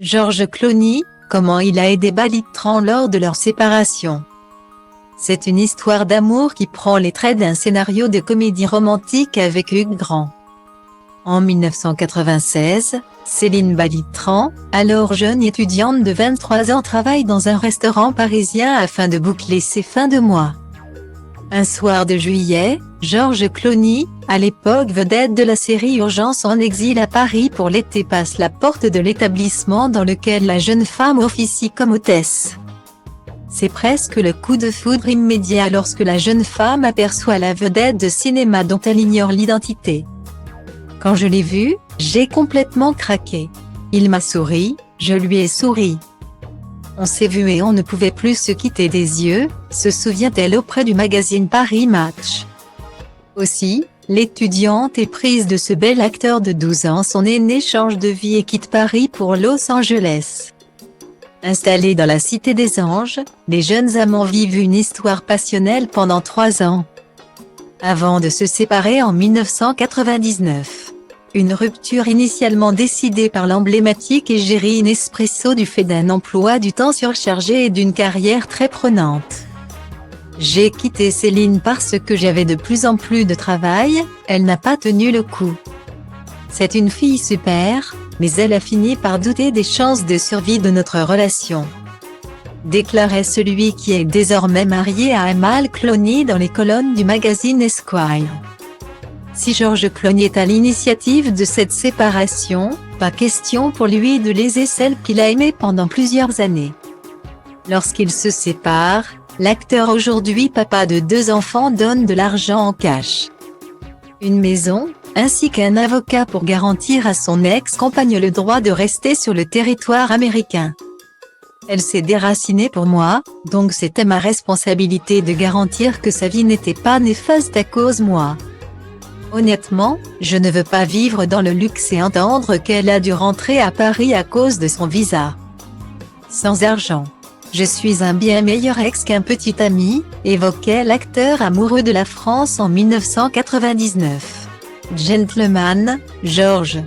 George Clooney, comment il a aidé Bertrand lors de leur séparation. C'est une histoire d'amour qui prend les traits d'un scénario de comédie romantique avec Hugh Grant. En 1996, Céline Bertrand, alors jeune étudiante de 23 ans, travaille dans un restaurant parisien afin de boucler ses fins de mois. Un soir de juillet, George Clooney, à l'époque vedette de la série Urgence en exil à Paris pour l'été, passe la porte de l'établissement dans lequel la jeune femme officie comme hôtesse. C'est presque le coup de foudre immédiat lorsque la jeune femme aperçoit la vedette de cinéma dont elle ignore l'identité. Quand je l'ai vu, j'ai complètement craqué. Il m'a souri, je lui ai souri. On s'est vu et on ne pouvait plus se quitter des yeux, se souvient-elle auprès du magazine Paris Match. Aussi, l'étudiante est prise de ce bel acteur de 12 ans. Son aîné change de vie et quitte Paris pour Los Angeles. Installés dans la Cité des Anges, les jeunes amants vivent une histoire passionnelle pendant 3 ans. Avant de se séparer en 1999. Une rupture initialement décidée par l'emblématique égérie Nespresso du fait d'un emploi du temps surchargé et d'une carrière très prenante. J'ai quitté Céline parce que j'avais de plus en plus de travail, elle n'a pas tenu le coup. C'est une fille super, mais elle a fini par douter des chances de survie de notre relation. Déclarait celui qui est désormais marié à Amal Clooney dans les colonnes du magazine Esquire. Si George Clooney est à l'initiative de cette séparation, pas question pour lui de léser celle qu'il a aimée pendant plusieurs années. Lorsqu'ils se séparent, l'acteur aujourd'hui papa de 2 enfants donne de l'argent en cash. Une maison, ainsi qu'un avocat pour garantir à son ex-compagne le droit de rester sur le territoire américain. Elle s'est déracinée pour moi, donc c'était ma responsabilité de garantir que sa vie n'était pas néfaste à cause moi. Honnêtement, je ne veux pas vivre dans le luxe et entendre qu'elle a dû rentrer à Paris à cause de son visa. Sans argent. Je suis un bien meilleur ex qu'un petit ami, évoquait l'acteur amoureux de la France en 1999. Gentleman, George.